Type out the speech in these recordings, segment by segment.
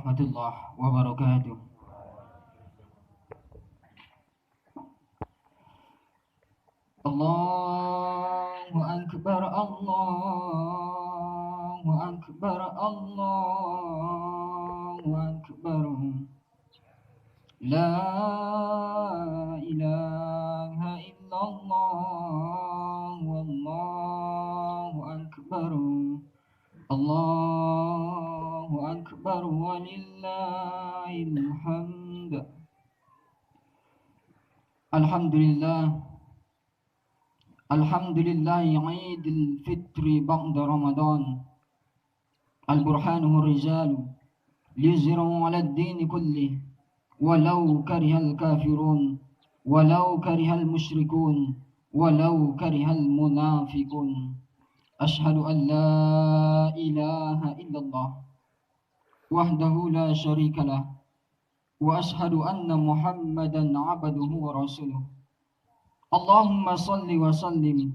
warahmatullahi wabarakatuh. Allahu Akbar, Allahu Akbar, Allahu Akbar. La ilaha illallah, wallahu akbar. Allahu akbar walillahil hamd. Alhamdulillah. Alhamdulillah Eidul Fitri ba'da Ramadan. Al-burhanu rijalu liyuzhiru 'ala ad-din kullih walau karihal kafirun walau karihal musyrikun walau karihal munafiqun. Ashhadu an la ilaha illallah wahdahu la syarikalah wa ashhadu anna Muhammadan 'abduhu wa rasuluh. Allahumma salli wa sallim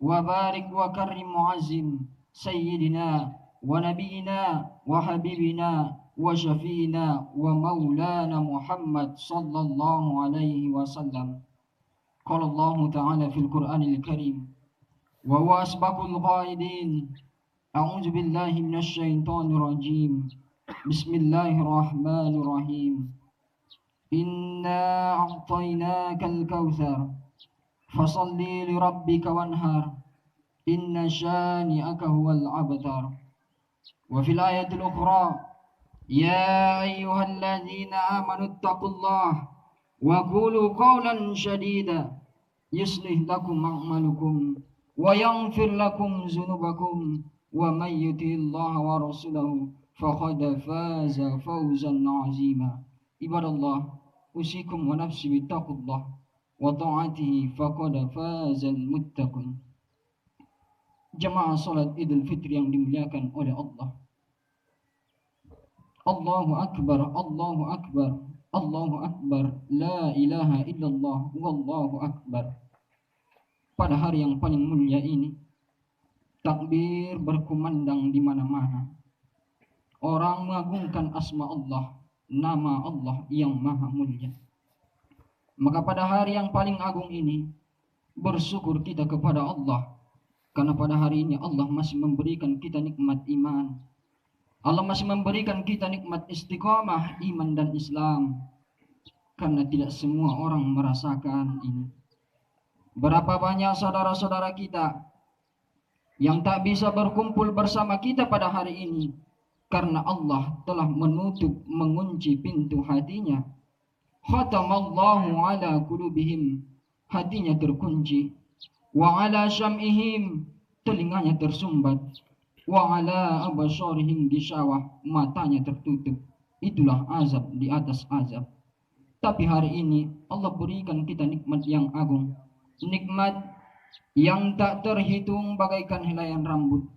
wa barik wa karrim mu'azzim sayyidina wa nabiyina wa habibina wa syafiina wa maulana Muhammad sallallahu alaihi wasallam. Qala Allah ta'ala fil Qur'anil Karim wa huwa asbaqul qaidin. A'udzu billahi minasy syaithanir rajim. Bismillahirrahmanirrahim. Inna a'tainakal kautsar fasalli li rabbika wanhar inna syani'aka huwal abtar. Wa fil ayatil ukhra ya ayyuhalladzina amanu taqullaha wa qulu qawlan shadida yuslih lakum a'malukum wa yaghfir lakum dzunubakum wa may yuti'illaha wa rasulahu faqad faza fawzan 'azima. Ibadallah, usikum wa nafsi bittaqullah wa ta'atihi faqad fazal muttaqun. Jamaah salat Idul Fitri yang dimuliakan oleh Allah. Allahu Akbar, Allahu Akbar, Allahu Akbar, la ilaha illallah, wallahu akbar. Pada hari yang paling mulia ini, takbir berkumandang di mana-mana. Orang mengagungkan asma Allah, nama Allah yang maha mulia. Maka pada hari yang paling agung ini, bersyukur kita kepada Allah. Karena pada hari ini Allah masih memberikan kita nikmat iman. Allah masih memberikan kita nikmat istiqamah iman dan Islam. Karena tidak semua orang merasakan ini. Berapa banyak saudara-saudara kita yang tak bisa berkumpul bersama kita pada hari ini. Karena Allah telah menutup, mengunci pintu hatinya. Khatamallahu ala qulubihim, hatinya terkunci. Wa ala syam'ihim, telinganya tersumbat. Wa ala abasharihim gisawah, matanya tertutup. Itulah azab di atas azab. Tapi hari ini Allah berikan kita nikmat yang agung. Nikmat yang tak terhitung bagaikan helaian rambut.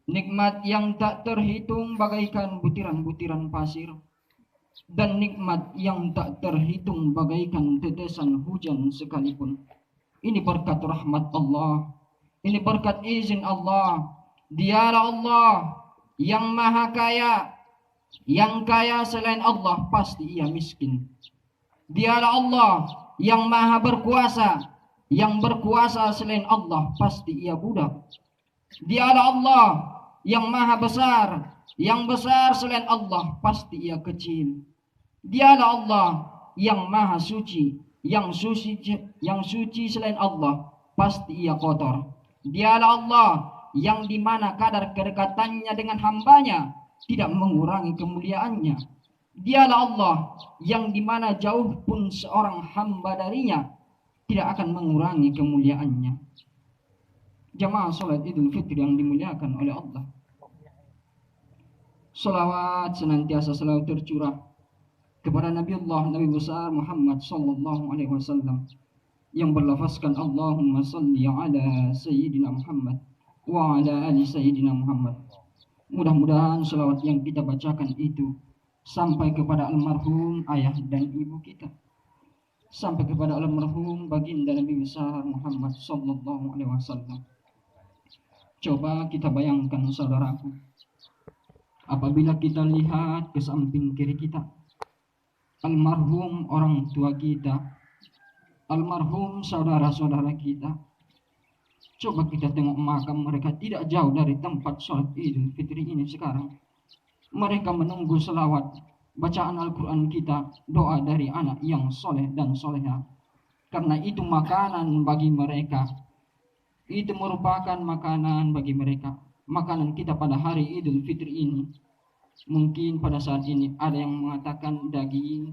Nikmat yang tak terhitung bagaikan butiran-butiran pasir. Dan nikmat yang tak terhitung bagaikan tetesan hujan sekalipun. Ini berkat rahmat Allah. Ini berkat izin Allah. Dialah Allah yang maha kaya. Yang kaya selain Allah pasti ia miskin. Dialah Allah yang maha berkuasa. Yang berkuasa selain Allah pasti ia budak. Dialah Allah yang maha besar. Yang besar selain Allah pasti ia kecil. Dialah Allah yang maha suci. Yang suci selain Allah pasti ia kotor. Dialah Allah yang dimana kadar kedekatannya dengan hambanya tidak mengurangi kemuliaannya. Dialah Allah yang dimana jauh pun seorang hamba darinya tidak akan mengurangi kemuliaannya. Jamaah salat Idul Fitri yang dimuliakan oleh Allah. Salawat senantiasa selalu tercurah kepada Nabi besar Muhammad sallallahu alaihi wasallam yang berlafazkan Allahumma salli ala sayyidina Muhammad wa ala ali sayyidina Muhammad. Mudah-mudahan selawat yang kita bacakan itu sampai kepada almarhum ayah dan ibu kita, sampai kepada almarhum baginda Nabi besar Muhammad sallallahu alaihi wasallam. Coba kita bayangkan saudaraku, Apabila kita lihat ke samping kiri kita, almarhum orang tua kita, almarhum saudara-saudara kita, coba kita tengok makam mereka tidak jauh dari tempat sholat Idul Fitri ini sekarang. Mereka menunggu selawat, bacaan Al-Quran kita, doa dari anak yang soleh dan soleha. Karena itu makanan bagi mereka. Itu merupakan makanan bagi mereka. Makanan kita pada hari Idul Fitri ini. Mungkin pada saat ini ada yang mengatakan daging.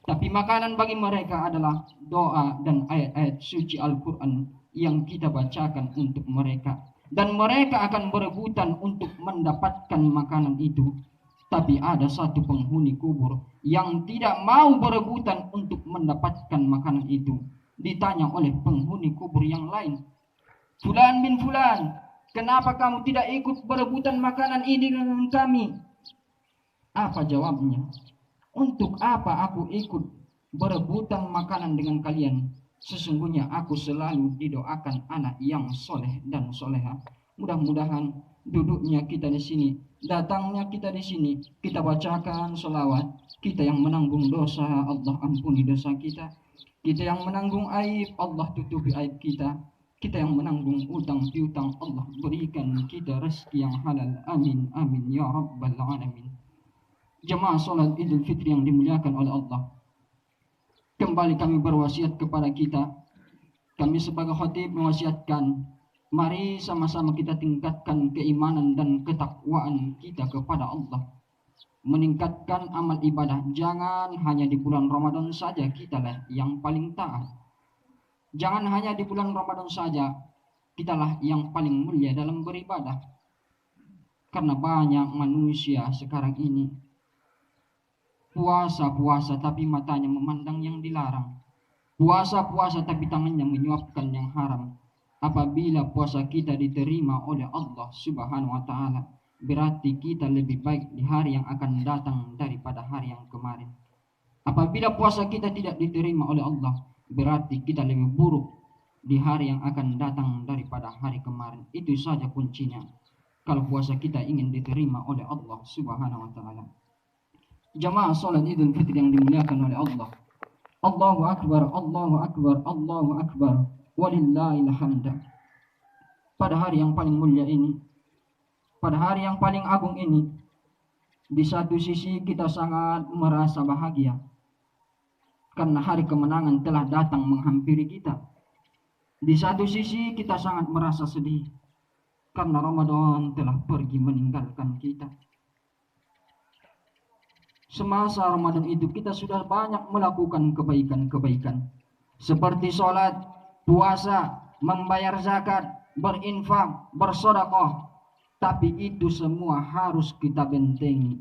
Tapi makanan bagi mereka adalah doa dan ayat-ayat suci Al-Quran yang kita bacakan untuk mereka. Dan mereka akan berebutan untuk mendapatkan makanan itu. Tapi ada satu penghuni kubur yang tidak mau berebutan untuk mendapatkan makanan itu. Ditanya oleh penghuni kubur yang lain, Fulan bin Fulan, kenapa kamu tidak ikut berebutan makanan ini dengan kami? Apa jawabnya? Untuk apa aku ikut berebutan makanan dengan kalian? Sesungguhnya aku selalu didoakan anak yang soleh dan soleha. Mudah-mudahan duduknya kita di sini, datangnya kita di sini, kita bacakan sholawat. Kita yang menanggung dosa, Allah ampuni dosa kita. Kita yang menanggung aib, Allah tutupi aib kita. Kita yang menanggung utang piutang, Allah berikan kita rezeki yang halal. Amin, amin, ya rabbal alamin. Jemaah salat Idul Fitri yang dimuliakan oleh Allah, kembali kami berwasiat kepada kita. Kami sebagai khatib mewasiatkan, mari sama-sama kita tingkatkan keimanan dan ketakwaan kita kepada Allah. Meningkatkan amal ibadah. Jangan hanya di bulan Ramadan saja kitalah yang paling taat. Jangan hanya di bulan Ramadan saja kitalah yang paling mulia dalam beribadah. Karena banyak manusia sekarang ini puasa-puasa tapi matanya memandang yang dilarang. Puasa-puasa tapi tangannya menyuapkan yang haram. Apabila puasa kita diterima oleh Allah Subhanahu wa taala, berarti kita lebih baik di hari yang akan datang daripada hari yang kemarin. Apabila puasa kita tidak diterima oleh Allah, berarti kita lebih buruk di hari yang akan datang daripada hari kemarin. Itu saja kuncinya. Kalau puasa kita ingin diterima oleh Allah Subhanahu wa taala. Jamaah salat Idul Fitri yang dimuliakan oleh Allah. Allahu Akbar, Allahu Akbar, Allahu Akbar. Walillahil hamd. Pada hari yang paling mulia ini, pada hari yang paling agung ini, di satu sisi kita sangat merasa bahagia karena hari kemenangan telah datang menghampiri kita. Di satu sisi kita sangat merasa sedih karena Ramadan telah pergi meninggalkan kita. Semasa Ramadan itu kita sudah banyak melakukan kebaikan-kebaikan seperti sholat, puasa, membayar zakat, berinfak, bersedekah. Tapi itu semua harus kita bentengi.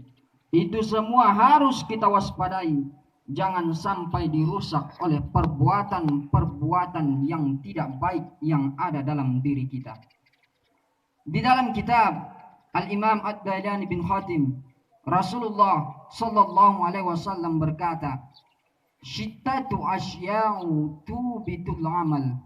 Itu semua harus kita waspadai. Jangan sampai dirusak oleh perbuatan-perbuatan yang tidak baik yang ada dalam diri kita. Di dalam kitab Al-Imam Ad-Dailani bin Khatim, Rasulullah sallallahu alaihi wasallam berkata, "Syittatu asya'u tubitul amal."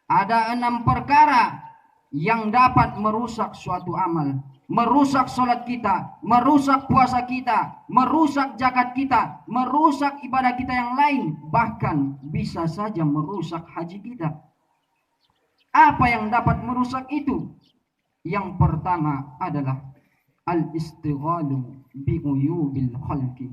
Ada 6 perkara yang dapat merusak suatu amal, merusak sholat kita, merusak puasa kita, merusak zakat kita, merusak ibadah kita yang lain, bahkan bisa saja merusak haji kita. Apa yang dapat merusak itu? Yang pertama adalah al-istighalu bi'uyubil khalqi.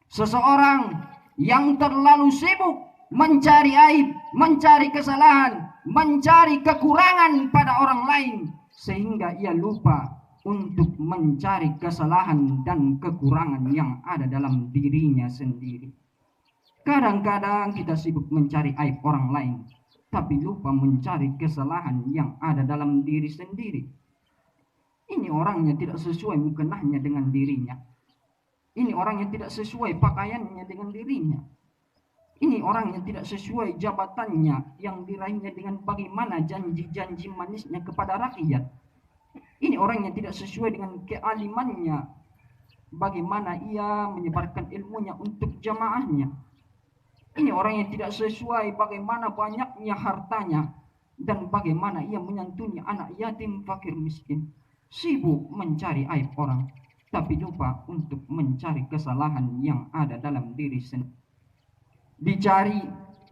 Seseorang yang terlalu sibuk mencari aib, mencari kesalahan, mencari kekurangan pada orang lain, sehingga ia lupa untuk mencari kesalahan dan kekurangan yang ada dalam dirinya sendiri. Kadang-kadang kita sibuk mencari aib orang lain, tapi lupa mencari kesalahan yang ada dalam diri sendiri. Ini orangnya tidak sesuai mukenahnya dengan dirinya. Ini orang yang tidak sesuai pakaiannya dengan dirinya. Ini orang yang tidak sesuai jabatannya yang diraihnya dengan bagaimana janji-janji manisnya kepada rakyat. Ini orang yang tidak sesuai dengan kealimannya, bagaimana ia menyebarkan ilmunya untuk jamaahnya. Ini orang yang tidak sesuai bagaimana banyaknya hartanya dan bagaimana ia menyantuni anak yatim, fakir, miskin. Sibuk mencari aib orang. tapi lupa untuk mencari kesalahan yang ada dalam diri sendiri.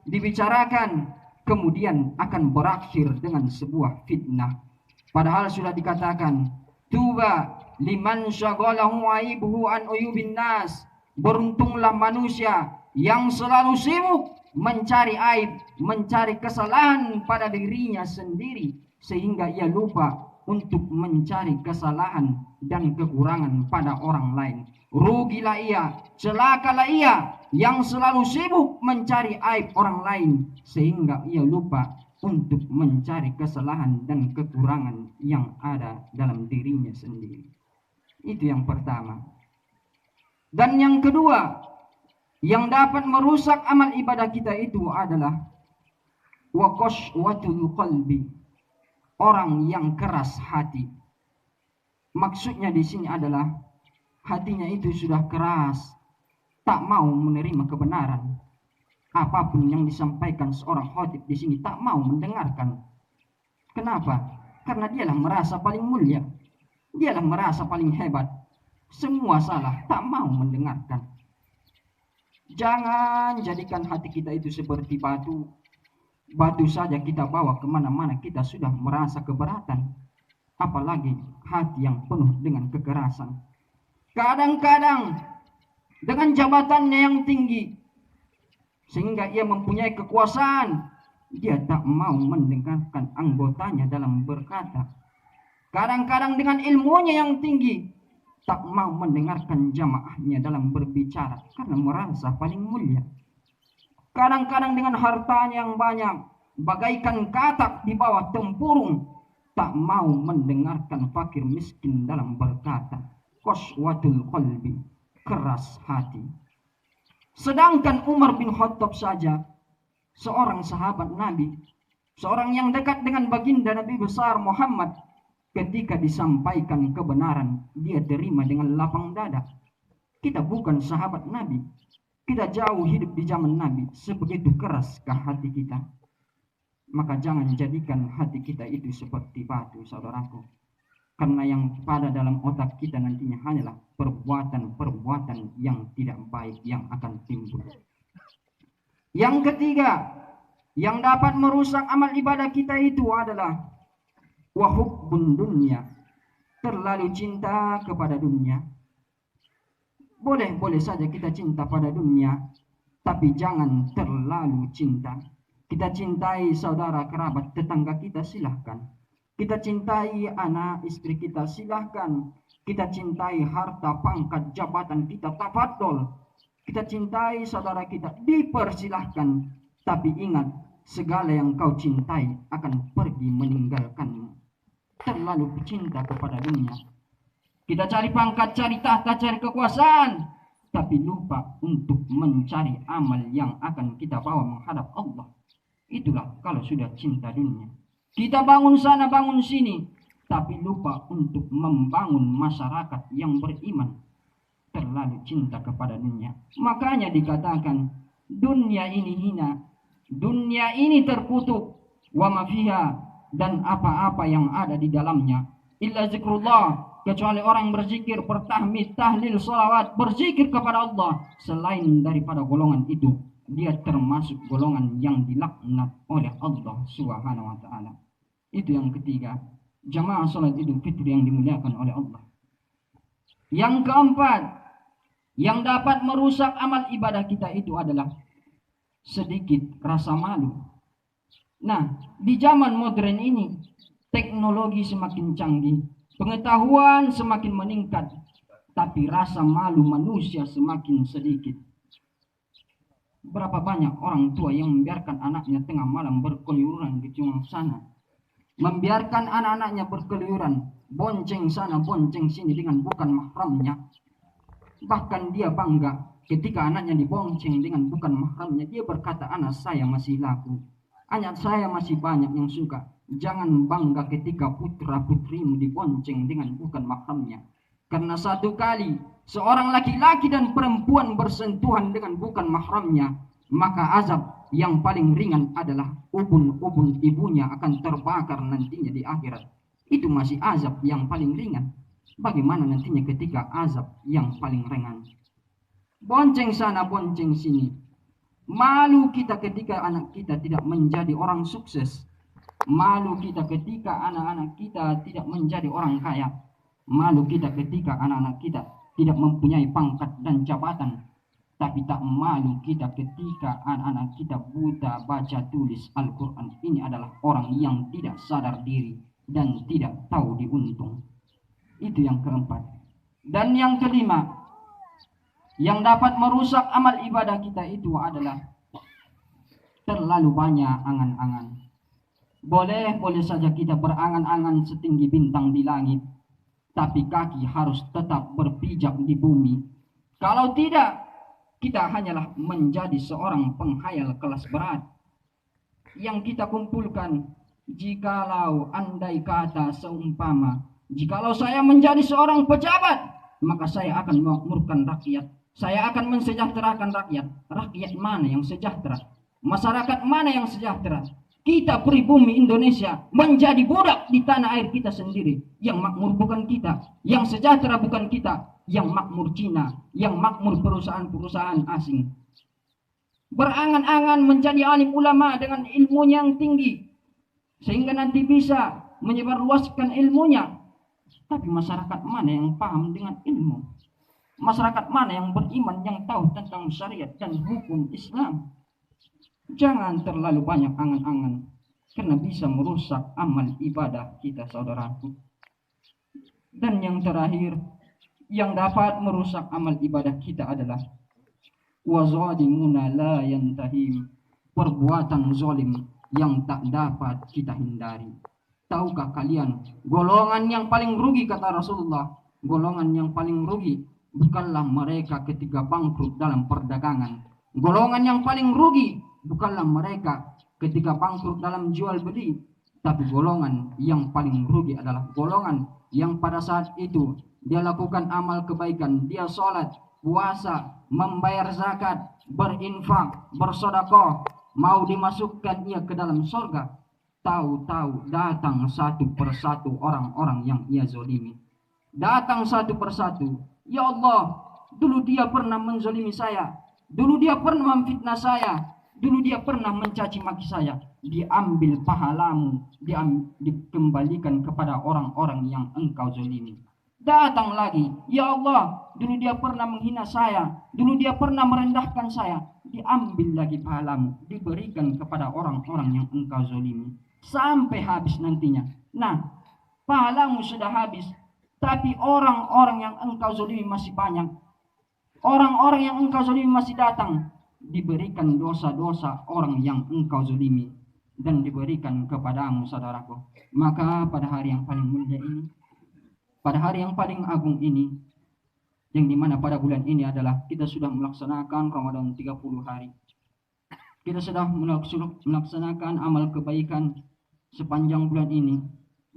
Dibicarakan, kemudian akan berakhir dengan sebuah fitnah. Padahal sudah dikatakan, tuba liman syaghalahu aibuhu an uyubin nas. Beruntunglah manusia yang selalu sibuk mencari aib, mencari kesalahan pada dirinya sendiri, sehingga ia lupa untuk mencari kesalahan dan kekurangan pada orang lain. Rugilah ia, celakalah ia yang selalu sibuk mencari aib orang lain, sehingga ia lupa untuk mencari kesalahan dan kekurangan yang ada dalam dirinya sendiri. Itu yang pertama. Dan yang kedua, yang dapat merusak amal ibadah kita itu adalah waqashwatul qalbi, orang yang keras hati. Maksudnya di sini adalah hatinya itu sudah keras, tak mau menerima kebenaran. Apapun yang disampaikan seorang khatib di sini tak mau mendengarkan. Kenapa? Karena dialah merasa paling mulia, dialah merasa paling hebat. Semua salah, tak mau mendengarkan. Jangan jadikan hati kita itu seperti batu. Batu saja kita bawa kemana-mana kita sudah merasa keberatan, apalagi hati yang penuh dengan kekerasan. Kadang-kadang dengan jabatannya yang tinggi, sehingga ia mempunyai kekuasaan, dia tak mau mendengarkan anggotanya dalam berkata. Kadang-kadang dengan ilmunya yang tinggi, tak mau mendengarkan jamaahnya dalam berbicara karena merasa paling mulia. Kadang-kadang dengan hartanya yang banyak, bagaikan katak di bawah tempurung, tak mau mendengarkan fakir miskin dalam berkata. Qaswatul qalbi, keras hati. Sedangkan Umar bin Khattab saja, seorang sahabat Nabi, seorang yang dekat dengan baginda Nabi besar Muhammad, ketika disampaikan kebenaran, dia terima dengan lapang dada. Kita bukan sahabat Nabi, kita jauh hidup di zaman Nabi, sebegitu keraskah hati kita? Maka jangan jadikan hati kita itu seperti batu, saudaraku. Karena yang pada dalam otak kita nantinya hanyalah perbuatan-perbuatan yang tidak baik yang akan timbul. Yang ketiga, yang dapat merusak amal ibadah kita itu adalah wahubbun dunya, terlalu cinta kepada dunia. Boleh saja kita cinta pada dunia, tapi jangan terlalu cinta. Kita cintai saudara kerabat tetangga kita, silahkan. Kita cintai anak istri kita, silahkan. Kita cintai harta pangkat jabatan kita, tafadhol. Kita cintai saudara kita, dipersilahkan. Tapi ingat, segala yang kau cintai akan pergi meninggalkanmu. Terlalu cinta kepada dunia. Kita cari pangkat, cari tahta, cari kekuasaan, tapi lupa untuk mencari amal yang akan kita bawa menghadap Allah. Itulah kalau sudah cinta dunia. Kita bangun sana, bangun sini, tapi lupa untuk membangun masyarakat yang beriman. Terlalu cinta kepada dunia. Makanya dikatakan, dunia ini hina, dunia ini terkutuk, wa ma fiha, dan apa-apa yang ada di dalamnya, illa zikrullah, kecuali orang yang berzikir, bertahmid, tahlil, salawat, berzikir kepada Allah. Selain daripada golongan itu, dia termasuk golongan yang dilaknat oleh Allah Subhanahu wa ta'ala. Itu yang ketiga, jamaah salat Idul Fitri yang dimuliakan oleh Allah. Yang keempat, yang dapat merusak amal ibadah kita itu adalah sedikit rasa malu. Nah, di zaman modern ini, teknologi semakin canggih, pengetahuan semakin meningkat, tapi rasa malu manusia semakin sedikit. Berapa banyak orang tua yang membiarkan anaknya tengah malam berkeliuran di tengah sana, membiarkan anak-anaknya berkeliuran, bonceng sana, bonceng sini dengan bukan mahramnya. Bahkan dia bangga ketika anaknya dibonceng dengan bukan mahramnya. Dia berkata, anak saya masih laku, anak saya masih banyak yang suka. Jangan bangga ketika putra putrimu dibonceng dengan bukan mahramnya. Karena satu kali seorang laki-laki dan perempuan bersentuhan dengan bukan mahramnya, maka azab yang paling ringan adalah ubun-ubun ibunya akan terbakar nantinya di akhirat. Itu masih azab yang paling ringan. Bagaimana nantinya ketika azab yang paling ringan? Bonceng sana, bonceng sini. Malu kita ketika anak kita tidak menjadi orang sukses. Malu kita ketika anak-anak kita tidak menjadi orang kaya. Malu kita ketika anak-anak kita tidak mempunyai pangkat dan jabatan. Tapi tak malu kita ketika anak-anak kita buta baca tulis Al-Quran. Ini adalah orang yang tidak sadar diri dan tidak tahu diuntung. Itu yang keempat. Dan yang kelima, yang dapat merusak amal ibadah kita itu adalah terlalu banyak angan-angan. Boleh saja kita berangan-angan setinggi bintang di langit, tapi kaki harus tetap berpijak di bumi. Kalau tidak, kita hanyalah menjadi seorang penghayal kelas berat. Yang kita kumpulkan, jikalau andai kata seumpama, jikalau saya menjadi seorang pejabat, maka saya akan memakmurkan rakyat. Saya akan mensejahterakan rakyat. Rakyat mana yang sejahtera? Masyarakat mana yang sejahtera? Kita pribumi Indonesia menjadi budak di tanah air kita sendiri. Yang makmur bukan kita, yang sejahtera bukan kita, yang makmur Cina, yang makmur perusahaan-perusahaan asing. Berangan-angan menjadi alim ulama dengan ilmunya yang tinggi, sehingga nanti bisa menyebarluaskan ilmunya. Tapi masyarakat mana yang paham dengan ilmu? Masyarakat mana yang beriman, yang tahu tentang syariat dan hukum Islam? Jangan terlalu banyak angan-angan, karena bisa merusak amal ibadah kita, saudaraku. Dan yang terakhir, yang dapat merusak amal ibadah kita adalah wazalimuna la yantahim, perbuatan zalim yang tak dapat kita hindari. Tahukah kalian, golongan yang paling rugi, kata Rasulullah, golongan yang paling rugi bukanlah mereka ketika bangkrut dalam perdagangan. Golongan yang paling rugi bukanlah mereka ketika bangkrut dalam jual beli, tapi golongan yang paling rugi adalah golongan yang pada saat itu dia lakukan amal kebaikan, dia sholat, puasa, membayar zakat, berinfak, bersedekah, mau dimasukkan ia ke dalam surga. Tahu-tahu datang satu persatu orang-orang yang ia zolimi. Datang satu persatu. Ya Allah, dulu dia pernah menzolimi saya, dulu dia pernah memfitnah saya, dulu dia pernah mencaci maki saya. Diambil pahalamu, dikembalikan kepada orang-orang yang engkau zolimi. Datang lagi, ya Allah, dulu dia pernah menghina saya, dulu dia pernah merendahkan saya. Diambil lagi pahalamu, diberikan kepada orang-orang yang engkau zolimi. Sampai habis nantinya. Nah, pahalamu sudah habis, tapi orang-orang yang engkau zalimi masih banyak. Orang-orang yang engkau zalimi masih datang. Diberikan dosa-dosa orang yang engkau zalimi dan diberikan kepadamu, saudaraku. Maka pada hari yang paling mulia ini, pada hari yang paling agung ini, yang dimana pada bulan ini adalah kita sudah melaksanakan Ramadan 30 hari. Kita sudah melaksanakan amal kebaikan sepanjang bulan ini.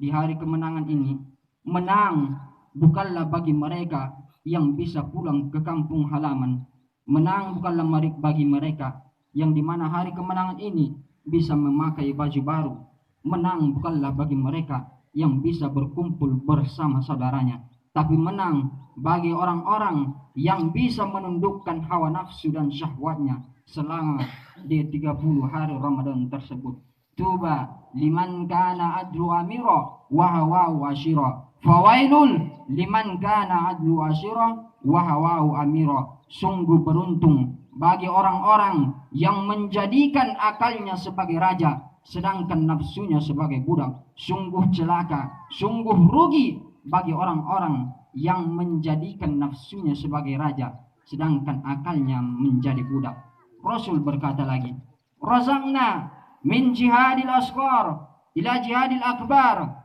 Di hari kemenangan ini, menang bukanlah bagi mereka yang bisa pulang ke kampung halaman. Menang bukanlah bagi mereka yang dimana hari kemenangan ini bisa memakai baju baru. Menang bukanlah bagi mereka yang bisa berkumpul bersama saudaranya. Tapi menang bagi orang-orang yang bisa menundukkan hawa nafsu dan syahwatnya selama di 30 hari Ramadan tersebut. Tuba liman kana adlu amira wa hawa ashira, fawailul liman kana adlu ashira wa hawa amira. Sungguh beruntung bagi orang-orang yang menjadikan akalnya sebagai raja sedangkan nafsunya sebagai budak. Sungguh celaka, sungguh rugi bagi orang-orang yang menjadikan nafsunya sebagai raja sedangkan akalnya menjadi budak. Rasul berkata lagi, razaqna min jihadil asghar ila jihadil akbar.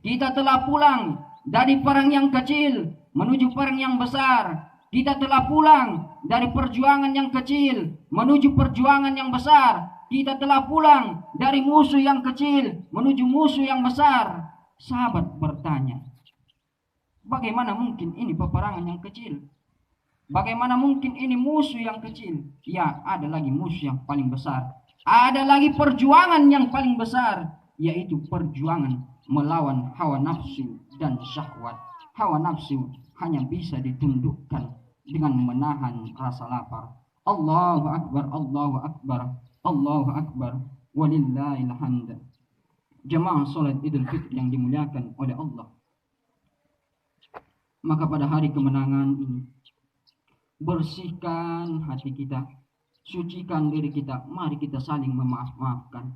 Kita telah pulang dari perang yang kecil menuju perang yang besar. Kita telah pulang dari perjuangan yang kecil menuju perjuangan yang besar. Kita telah pulang dari musuh yang kecil menuju musuh yang besar. Sahabat bertanya, bagaimana mungkin ini peperangan yang kecil? Bagaimana mungkin ini musuh yang kecil? Ya, ada lagi musuh yang paling besar. Ada lagi perjuangan yang paling besar, yaitu perjuangan melawan hawa nafsu dan syahwat. hawa nafsu hanya bisa ditundukkan dengan menahan rasa lapar. Allahu Akbar, Allahu Akbar, Allahu Akbar, walillahil hamd. Jemaah salat Idul Fitri yang dimuliakan oleh Allah. Maka pada hari kemenangan ini, bersihkan hati kita, sucikan diri kita, mari kita saling memaaf-maafkan.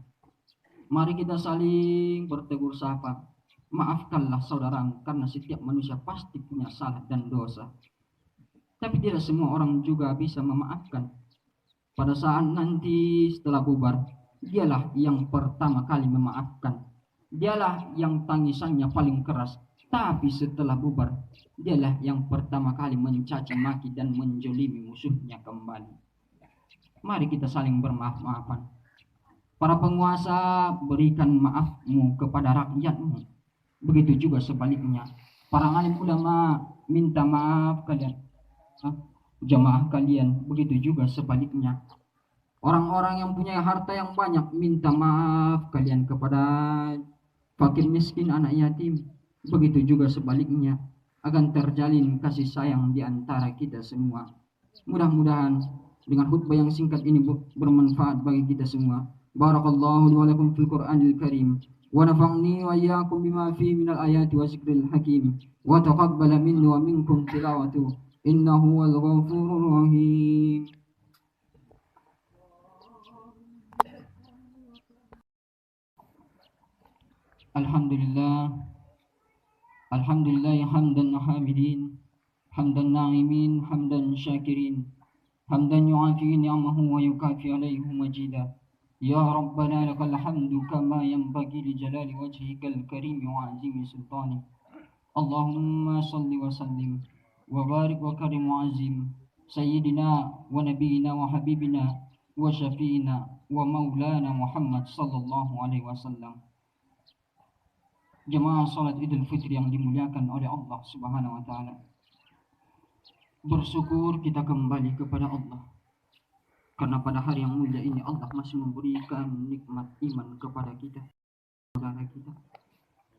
Mari kita saling bertegur sapa. Maafkanlah saudaramu, karena setiap manusia pasti punya salah dan dosa. Tapi tidak semua orang juga bisa memaafkan. Pada saat nanti setelah bubar, dialah yang pertama kali memaafkan. Dialah yang tangisannya paling keras. Tapi setelah bubar, dialah yang pertama kali mencaci maki dan menjolimi musuhnya kembali. Mari kita saling bermaaf-maafan. Para penguasa, berikan maafmu kepada rakyatmu. Begitu juga sebaliknya. Para alim ulama, minta maaf kalian, jamaah kalian. Begitu juga sebaliknya. Orang-orang yang punya harta yang banyak, minta maaf kalian kepada fakir miskin, anak yatim. Begitu juga sebaliknya, akan terjalin kasih sayang di antara kita semua. Mudah-mudahan dengan khutbah yang singkat ini bermanfaat bagi kita semua. Barakallahu li wa lakum fil Qur'anil Karim wa nafa'ni wa iyyakum bima fihi minal ayati wa zikril hakim wa taqabbala minni wa minkum tilawatu innahu wal ghafurur rahim. Alhamdulillah. Alhamdulillah hamdan hamidin, hamdan na'imin, hamdan syakirin, hamdan yu'afi ni'amahu wa yukafi alaihi majida. Ya Rabbana lakal hamdu kama yanbaghi li jalali wajhikal karim wa azimi sultani. Allahumma salli wa sallim wa barik wa karim wa azim sayyidina wa nabiyina wa habibina wa syafi'ina wa maulana Muhammad sallallahu alaihi wasallam. Jemaah salat Idul Fitri yang dimuliakan oleh Allah Subhanahu wa taala. Bersyukur kita kembali kepada Allah. Karena pada hari yang mulia ini Allah masih memberikan nikmat iman kepada kita, saudara kita.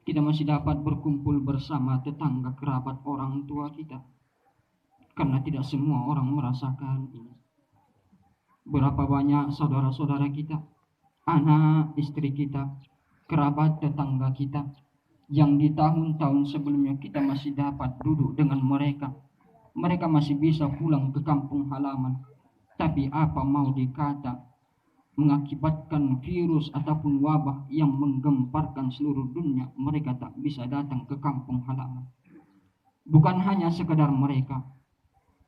Kita masih dapat berkumpul bersama tetangga, kerabat, orang tua kita. Karena tidak semua orang merasakan ini. Berapa banyak saudara-saudara kita, anak, istri kita, kerabat, tetangga kita, yang di tahun-tahun sebelumnya kita masih dapat duduk dengan mereka. Mereka masih bisa pulang ke kampung halaman. Tapi apa mau dikata, mengakibatkan virus ataupun wabah yang menggemparkan seluruh dunia, mereka tak bisa datang ke kampung halaman. Bukan hanya sekedar mereka.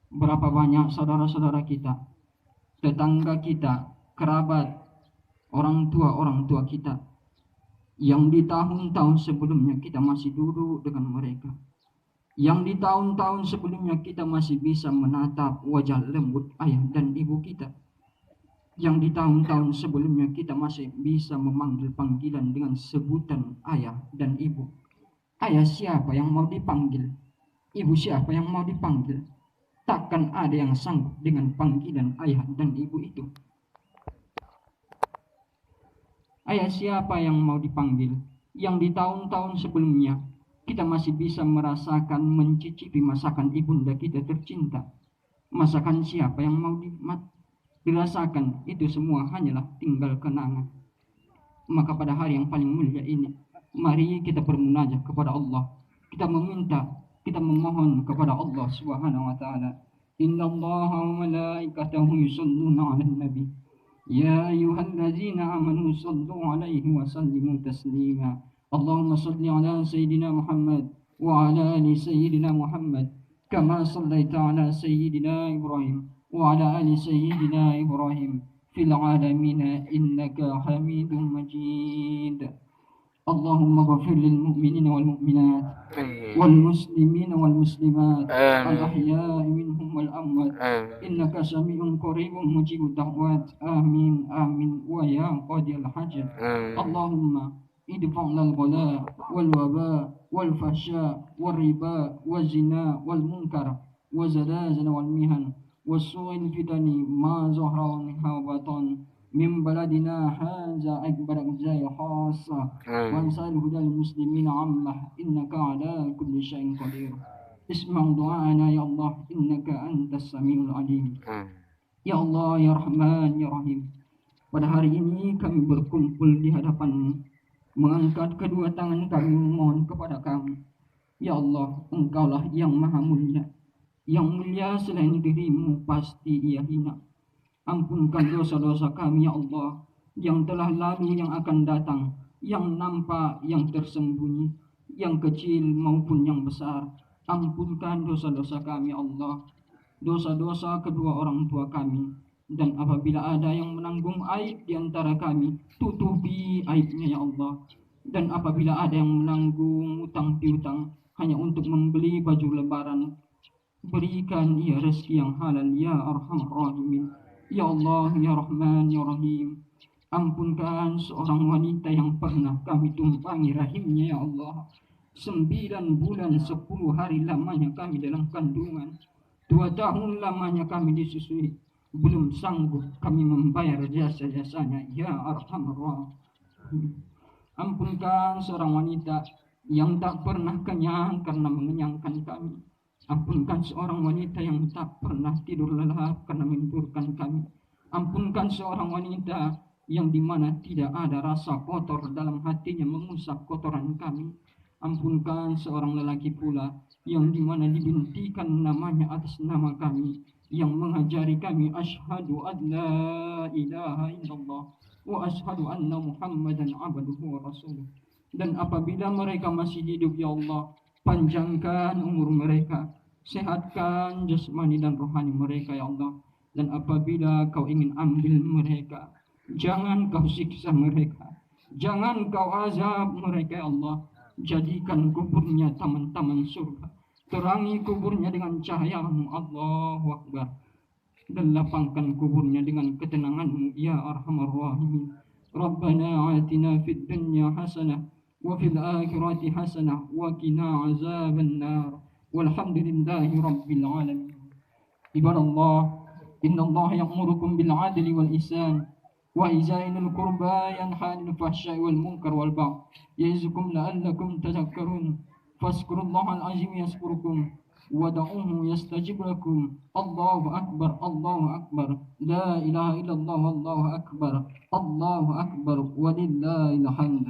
Berapa banyak saudara-saudara kita, tetangga kita, kerabat, orang tua kita, yang di tahun-tahun sebelumnya kita masih duduk dengan mereka, yang di tahun-tahun sebelumnya kita masih bisa menatap wajah lembut ayah dan ibu kita, yang di tahun-tahun sebelumnya kita masih bisa memanggil panggilan dengan sebutan ayah dan ibu. Ayah siapa yang mau dipanggil? Ibu siapa yang mau dipanggil? Takkan ada yang sanggup dengan panggilan ayah dan ibu itu. Ayah siapa yang mau dipanggil? Yang di tahun-tahun sebelumnya kita masih bisa merasakan, mencicipi masakan ibunda kita tercinta. Masakan siapa yang mau dirasakan? Itu semua hanyalah tinggal kenangan. Maka pada hari yang paling mulia ini, mari kita bermunajat kepada Allah. Kita meminta, kita memohon kepada Allah Subhanahu wa taala. Innallaha wa malaikatahu yusholluna 'alan nabi. Ya ayyuhallazina amanu shallu 'alaihi wa sallimu taslima. Allahumma shalli 'ala sayyidina Muhammad wa 'ala ali sayyidina Muhammad kama shallaita 'ala sayyidina Ibrahim wa 'ala ali sayyidina Ibrahim fil 'alamin innaka Hamidum Majid. Allahumma ghafir lil mu'minina wal mu'minat wal muslimina wal muslimat al ahya'i minhum wal amwat innaka sami'un qaribun mujibud da'wat. Amin amin wa ya qadil hajat. Allahumma idfa' lal ghala wal waba wal fahsya wal riba wal zina wal munkar wa zalazal wal mihan was su'il fitani ma zahra minha wa batan من بلدنا هذا أكبر أجزاء خاصة وأنصار هدى المسلمين عامة إنك على كل شيء قدير اسمع دعاءنا يا الله إنك أنت السميع العليم Ya Allah, Ya Rahman, Ya Rahim. Pada hari ini kami berkumpul di hadapan-Mu, mengangkat kedua tangan kami memohon kepada Kamu. Ya Allah, Engkaulah yang maha mulia. Yang mulia selain diri-Mu pasti ia hina. Ampunkan dosa-dosa kami, Ya Allah, yang telah lalu, yang akan datang, yang nampak, yang tersembunyi, yang kecil maupun yang besar. Ampunkan dosa-dosa kami, Ya Allah, dosa-dosa kedua orang tua kami, dan apabila ada yang menanggung aib di antara kami, tutupi aibnya, Ya Allah. Dan apabila ada yang menanggung utang piutang hanya untuk membeli baju lebaran, berikan ia rezeki yang halal, Ya Arhamar Rahimin. Ya Allah, Ya Rahman, Ya Rahim. Ampunkan seorang wanita yang pernah kami tumpangi rahimnya, Ya Allah. 9 bulan 10 hari lamanya kami dalam kandungan. 2 tahun lamanya kami disusui. Belum sanggup kami membayar jasa-jasanya, Ya Arhamar Rahim. Ampunkan seorang wanita yang tak pernah kenyang karena mengenyangkan kami. Ampunkan seorang wanita yang tak pernah tidur lelap karena menidurkan kami. Ampunkan seorang wanita yang dimana tidak ada rasa kotor dalam hatinya mengusap kotoran kami. Ampunkan seorang lelaki pula yang dimana dibentikan namanya atas nama kami, yang mengajari kami asyhadu an la ilaha illallah wa asyhadu anna muhammadan abduhu wa rasuluh. Dan apabila mereka masih hidup, Ya Allah, panjangkan umur mereka, sehatkan jasmani dan rohani mereka, Ya Allah. Dan apabila Kau ingin ambil mereka, jangan Kau siksa mereka, jangan Kau azab mereka, Ya Allah. Jadikan kuburnya taman-taman surga, terangi kuburnya dengan cahaya-Mu, Allahu Akbar. Dan lapangkan kuburnya dengan ketenangan-Mu, Ya Arhamar Rahimin. Rabbana atina fid dunya hasanah wa fil akhirati hasanah wa qina azaban nar. Walhamdulillahi rabbil alamin. Ibadallah, innallaha ya'murukum bil 'adli wal ihsan wa iza'il qurba yanha 'anil fahsya'i wal munkar wal baghi ya'izukum la'allakum tadhakkarun. Fazkurullahal azim yazkurkum wad'uuhu yastajib lakum. Allahu akbar, Allahu akbar, la ilaha illallah, wallahu akbar, Allahu akbar, walillahil hamd.